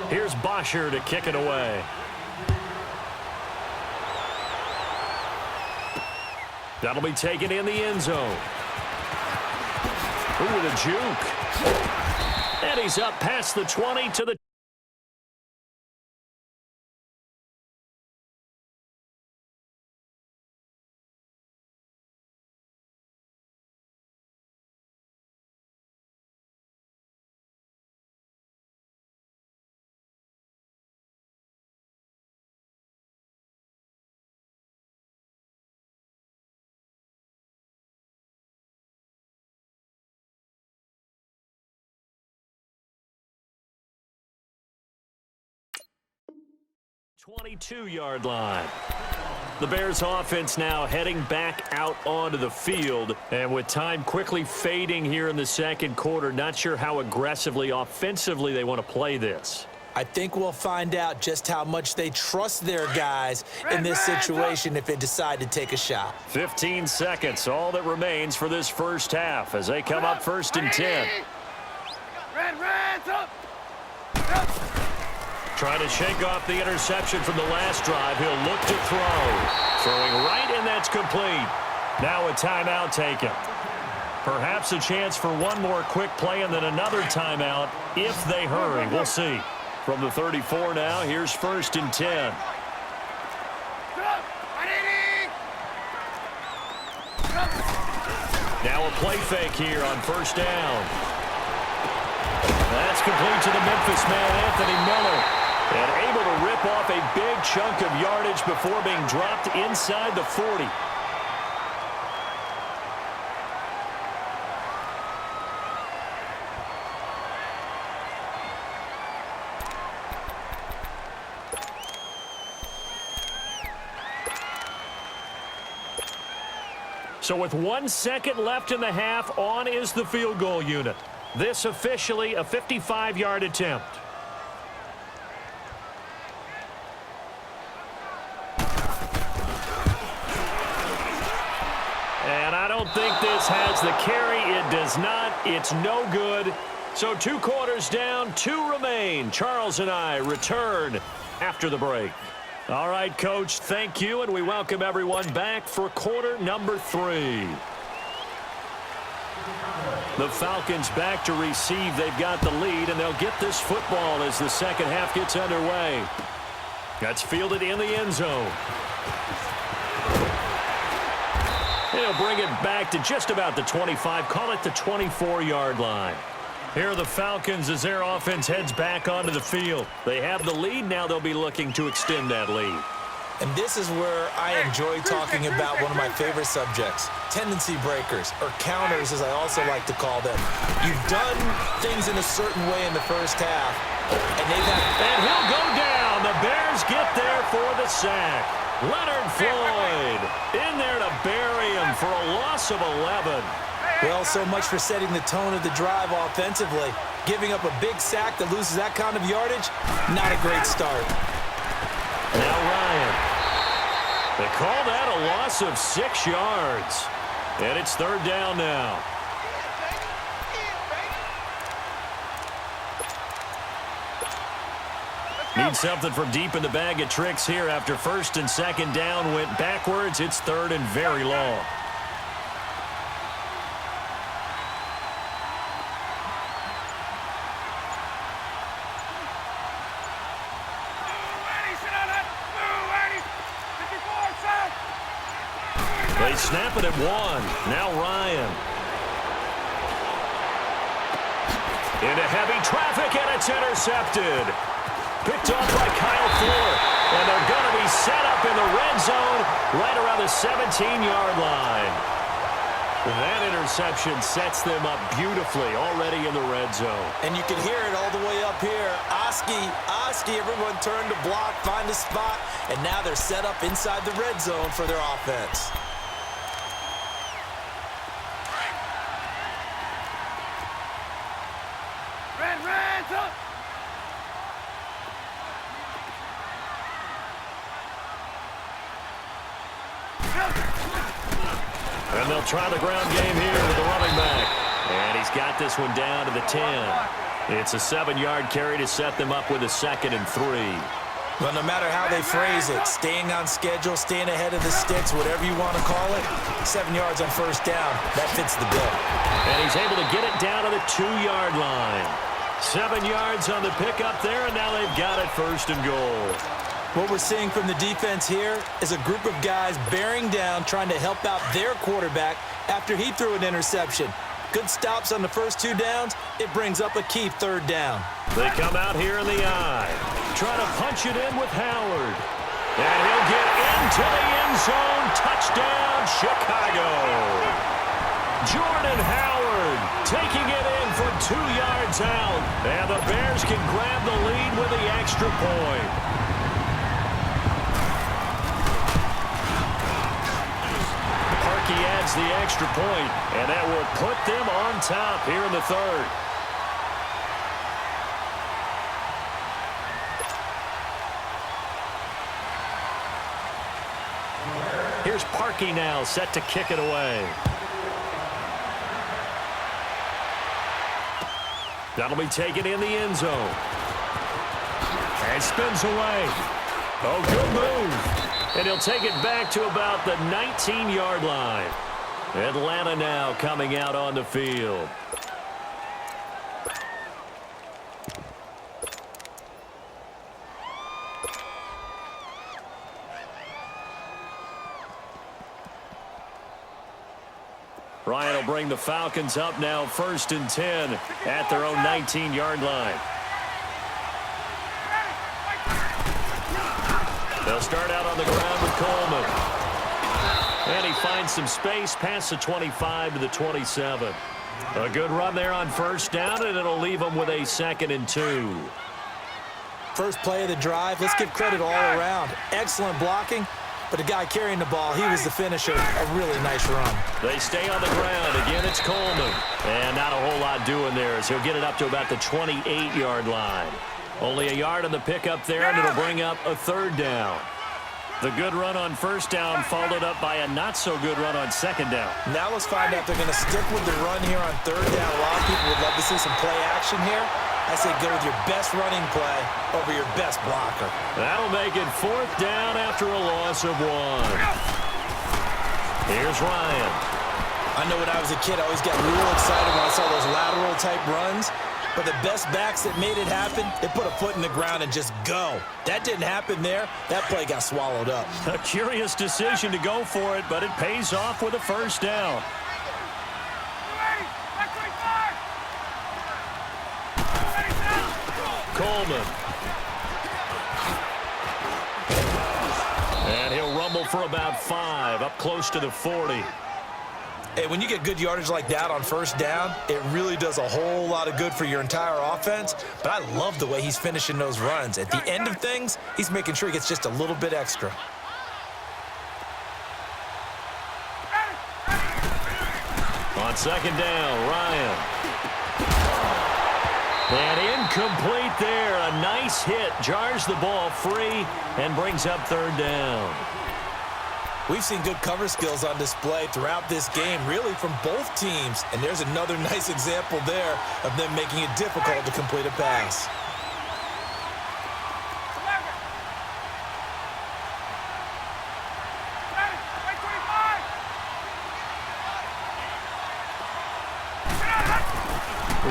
Here's Bosher to kick it away. That'll be taken in the end zone. Ooh, with a juke. And he's up past the 20 to the 22-yard line. The Bears offense now heading back out onto the field. And with time quickly fading here in the second quarter, not sure how aggressively, offensively they want to play this. I think we'll find out just how much they trust their guys in this situation if they decide to take a shot. 15 seconds, all that remains for this first half as they come up 1st and 10. Trying to shake off the interception from the last drive. He'll look to throw. Throwing right, and that's complete. Now a timeout taken. Perhaps a chance for one more quick play and then another timeout if they hurry. We'll see. From the 34 now, here's 1st and 10. Now a play fake here on 1st down. That's complete to the Memphis man, Anthony Miller. And able to rip off a big chunk of yardage before being dropped inside the 40. So with 1 second left in the half, on is the field goal unit. This officially a 55-yard attempt. And I don't think this has the carry. It does not. It's no good. So 2 quarters down, 2 remain. Charles and I return after the break. All right, Coach, thank you, and we welcome everyone back for quarter number 3. The Falcons back to receive. They've got the lead, and they'll get this football as the second half gets underway. That's fielded in the end zone. They'll bring it back to just about the 25, call it the 24-yard line. Here are the Falcons as their offense heads back onto the field. They have the lead. Now they'll be looking to extend that lead. And this is where I enjoy talking about one of my favorite subjects, tendency breakers, or counters as I also like to call them. You've done things in a certain way in the first half, and they've had... And he'll go down. The Bears get there for the sack. Leonard Floyd in there to bury him for a loss of 11. Well, so much for setting the tone of the drive offensively. Giving up a big sack that loses that kind of yardage, not a great start. Now Ryan. They call that a loss of 6 yards. And it's 3rd down now. Need something from deep in the bag of tricks here after 1st and 2nd down went backwards. It's 3rd and very long. They snap it at 1. Now Ryan. Into heavy traffic, and it's intercepted. Picked off by Kyle Fuller. And they're going to be set up in the red zone right around the 17-yard line. That interception sets them up beautifully already in the red zone. And you can hear it all the way up here. Oski, everyone turned to block, find a spot, and now they're set up inside the red zone for their offense. And they'll try the ground game here with the running back. And he's got this one down to the 10. It's a 7-yard carry to set them up with a 2nd and 3. Well, no matter how they phrase it, staying on schedule, staying ahead of the sticks, whatever you want to call it, 7 yards on first down, that fits the bill. And he's able to get it down to the 2-yard line. 7 yards on the pickup there, and now they've got it 1st and goal. What we're seeing from the defense here is a group of guys bearing down, trying to help out their quarterback after he threw an interception. Good stops on the first 2 downs. It brings up a key 3rd down. They come out here in the eye. Trying to punch it in with Howard. And he'll get into the end zone. Touchdown, Chicago. Jordan Howard taking it in from 2 yards out. And the Bears can grab the lead with the extra point. He adds the extra point, and that will put them on top here in the 3rd. Here's Parkey now, set to kick it away. That'll be taken in the end zone. And spins away. Oh, good move. And he'll take it back to about the 19-yard line. Atlanta now coming out on the field. Ryan will bring the Falcons up now 1st and 10 at their own 19-yard line. They'll start out on the ground with Coleman. And he finds some space past the 25 to the 27. A good run there on 1st down, and it'll leave them with a 2nd and 2. First play of the drive, let's give credit all around. Excellent blocking, but the guy carrying the ball, he was the finisher. A really nice run. They stay on the ground. Again, it's Coleman. And not a whole lot doing there as he'll get it up to about the 28-yard line. Only a yard on the pickup there, and it'll bring up a 3rd down. The good run on 1st down followed up by a not-so-good run on 2nd down. Now let's find out if they're going to stick with the run here on 3rd down. A lot of people would love to see some play action here. I say go with your best running play over your best blocker. That'll make it 4th down after a loss of 1. Here's Ryan. I know when I was a kid, I always got real excited when I saw those lateral-type runs. But the best backs that made it happen, they put a foot in the ground and just go. That didn't happen there. That play got swallowed up. A curious decision to go for it, but it pays off with a 1st down. Coleman. And he'll rumble for about 5, up close to the 40. Hey, when you get good yardage like that on 1st down, it really does a whole lot of good for your entire offense. But I love the way he's finishing those runs. At the end of things, he's making sure he gets just a little bit extra. On 2nd down, Ryan. And incomplete there. A nice hit. Jars the ball free and brings up 3rd down. We've seen good cover skills on display throughout this game, really from both teams. And there's another nice example there of them making it difficult to complete a pass.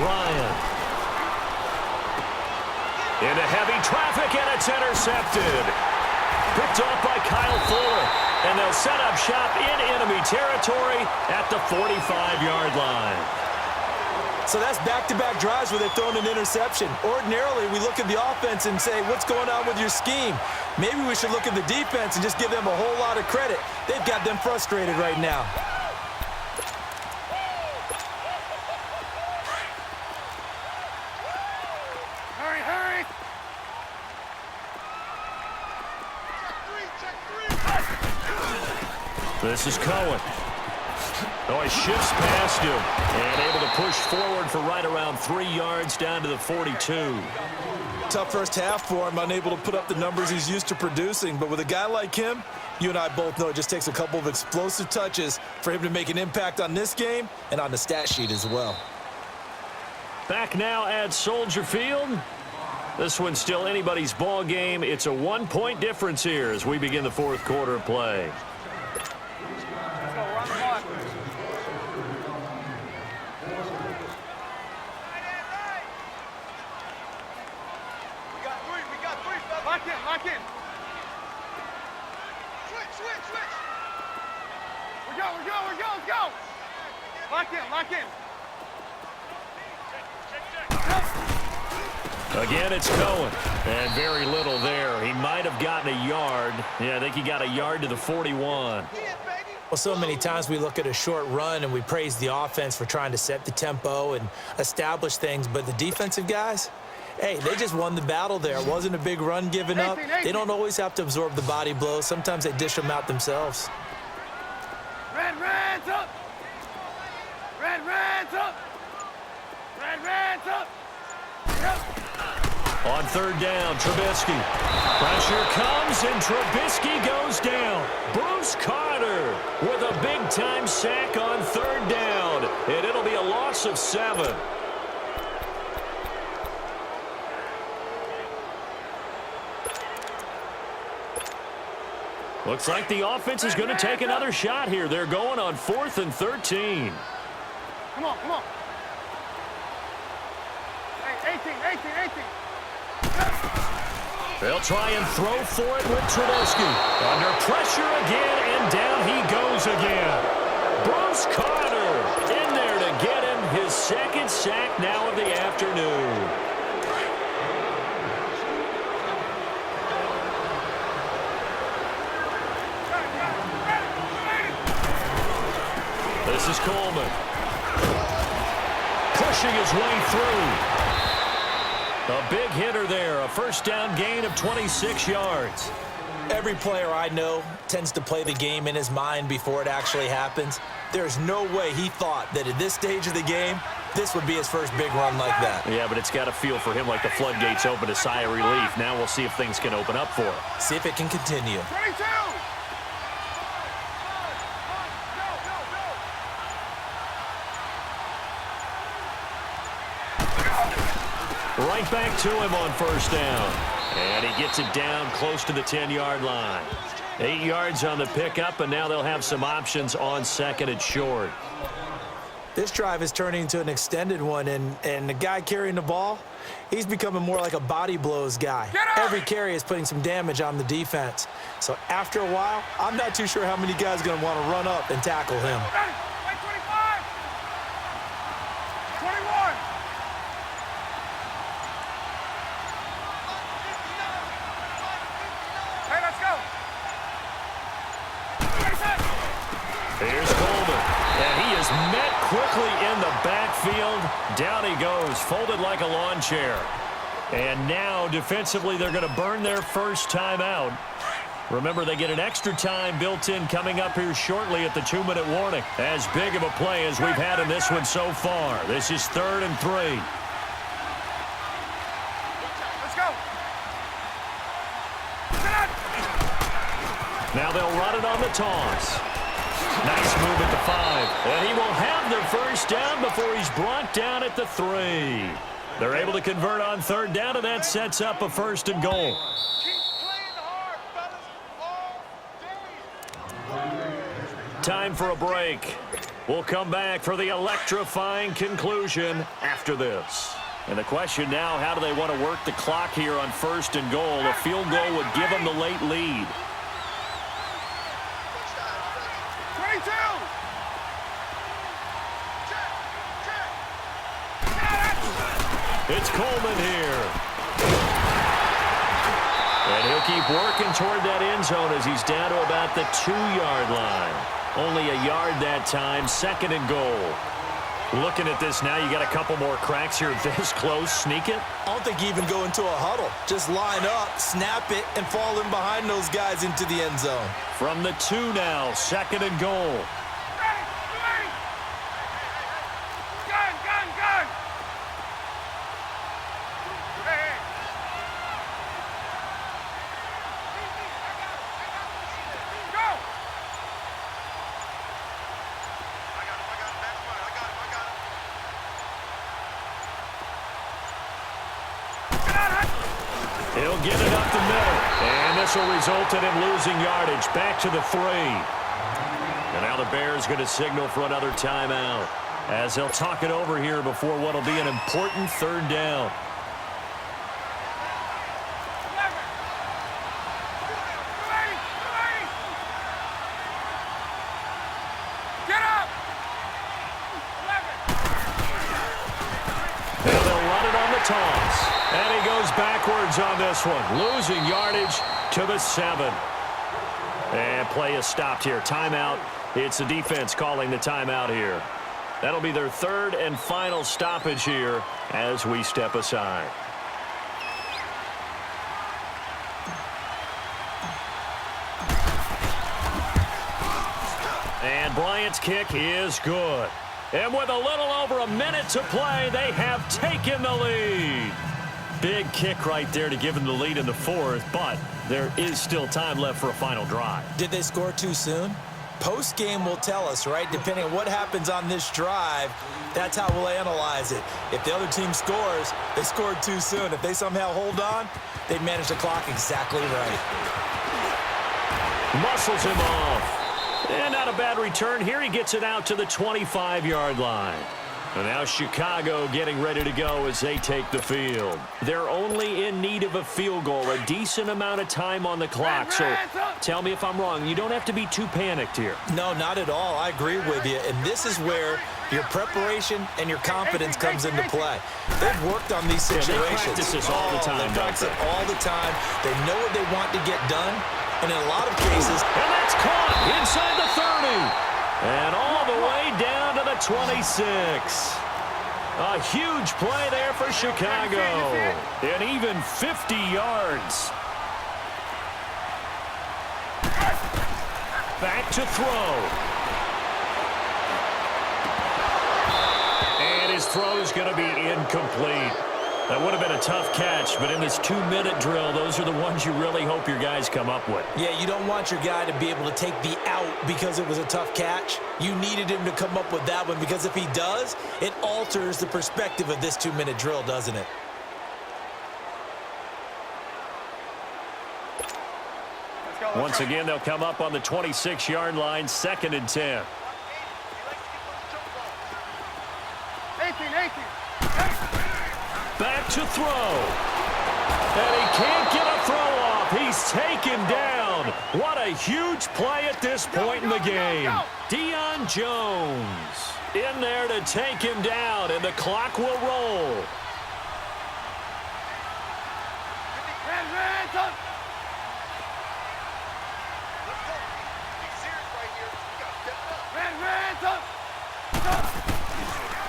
Ryan. Into heavy traffic, and it's intercepted. Picked off by Kyle Fuller. And they'll set up shop in enemy territory at the 45-yard line. So that's back-to-back drives where they've thrown an interception. Ordinarily, we look at the offense and say, what's going on with your scheme? Maybe we should look at the defense and just give them a whole lot of credit. They've got them frustrated right now. Hurry, hurry! This is Cohen. Oh, he shifts past him and able to push forward for right around 3 yards down to the 42. Tough first half for him, unable to put up the numbers he's used to producing. But with a guy like him, you and I both know it just takes a couple of explosive touches for him to make an impact on this game and on the stat sheet as well. Back now at Soldier Field. This one's still anybody's ball game. It's a 1-point difference here as we begin the fourth quarter of play. Let's go, we're on the clock. We got three, fellas. Lock in. Switch. We're go, let's go. Lock in. Again, it's Cohen. And very little there. He might have gotten a yard. Yeah, I think he got a yard to the 41. Well, so many times we look at a short run and we praise the offense for trying to set the tempo and establish things, but the defensive guys, hey, they just won the battle there. It wasn't a big run given up. They don't always have to absorb the body blows. Sometimes they dish them out themselves. Red's up. Red's up. Yep. On third down, Trubisky. Pressure comes, and Trubisky goes down. Bruce Carter with a big-time sack on third down, and it'll be a loss of 7. Looks like the offense is going to take another shot here. They're going on 4th and 13. Come on. Hey, 18. They'll try and throw for it with Trubisky. Under pressure again, and down he goes again. Bruce Carter in there to get him his second sack now of the afternoon. This is Coleman. Pushing his way through. A big hitter there, a first down gain of 26 yards. Every player I know tends to play the game in his mind before it actually happens. There's no way he thought that at this stage of the game, this would be his first big run like that. Yeah, but it's got to feel for him like the floodgates open, a sigh of relief. Now we'll see if things can open up for him. See if it can continue. 22. Right back to him on first down. And he gets it down close to the 10-yard line. 8 yards on the pickup, and now they'll have some options on second and short. This drive is turning into an extended one, and the guy carrying the ball, he's becoming more like a body blows guy. Every carry is putting some damage on the defense. So after a while, I'm not too sure how many guys are going to want to run up and tackle him. 25. 21. Hey, let's go. 26. Here's Coleman. And he is met quickly in the backfield. Down he goes, folded like a lawn chair. And now, defensively, they're going to burn their first timeout. Remember, they get an extra time built in coming up here shortly at the 2-minute warning. As big of a play as we've had in this one so far. This is 3rd and 3. Let's go. Now they'll run it on the toss. Nice move at the 5. And he will have the first down before he's brought down at the 3. They're able to convert on third down, and that sets up a 1st and goal. Time for a break. We'll come back for the electrifying conclusion after this. And the question now, how do they want to work the clock here on 1st and goal? A field goal would give them the late lead. 22. It's Coleman here. And he'll keep working toward that end zone as he's down to about the 2-yard line. Only a yard that time, 2nd and goal. Looking at this now, you got a couple more cracks here this close. Sneak it? I don't think you even go into a huddle. Just line up, snap it, and fall in behind those guys into the end zone. From the 2 now, 2nd and goal. Ready. Gun. Hey. Go. I got him. He'll get it up the middle. And this will result in him losing yardage. Back to the 3. And now the Bears going to signal for another timeout, as they'll talk it over here before what will be an important 3rd down. Get up! And they'll run it on the toss. And he goes backwards on this one, losing yardage to the 7. And play is stopped here. Timeout. It's the defense calling the timeout here. That'll be their 3rd and final stoppage here as we step aside. And Bryant's kick is good. And with a little over a minute to play, they have taken the lead. Big kick right there to give them the lead in the 4th, but there is still time left for a final drive. Did they score too soon? Post-game will tell us, right? Depending on what happens on this drive, that's how we'll analyze it. If the other team scores, they scored too soon. If they somehow hold on, they manage the clock exactly right. Muscles him off. And not a bad return here. He gets it out to the 25-yard line. And now Chicago getting ready to go as they take the field. They're only in need of a field goal, a decent amount of time on the clock. So tell me if I'm wrong. You don't have to be too panicked here. No, not at all. I agree with you. And this is where your preparation and your confidence comes into play. They've worked on these situations. Yeah, they practice this all the time. They practice it all the time. They know what they want to get done. And in a lot of cases... And that's caught inside the 30. And all the way down to the 26. A huge play there for Chicago. And even 50 yards. Back to throw. And his throw's going to be incomplete. That would have been a tough catch, but in this 2-minute drill, those are the ones you really hope your guys come up with. Yeah, you don't want your guy to be able to take the out because it was a tough catch. You needed him to come up with that one, because if he does, it alters the perspective of this 2-minute drill, doesn't it? Once again, they'll come up on the 26-yard line, 2nd and 10. 18. Back to throw. And he can't get a throw off. He's taken down. What a huge play at this point in the game. Deion Jones in there to take him down, and the clock will roll.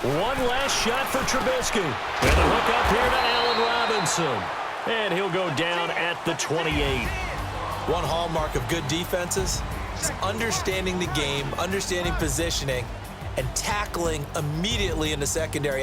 One last shot for Trubisky. And the hook up here to Allen Robinson. And he'll go down at the 28. One hallmark of good defenses is understanding the game, understanding positioning, and tackling immediately in the secondary.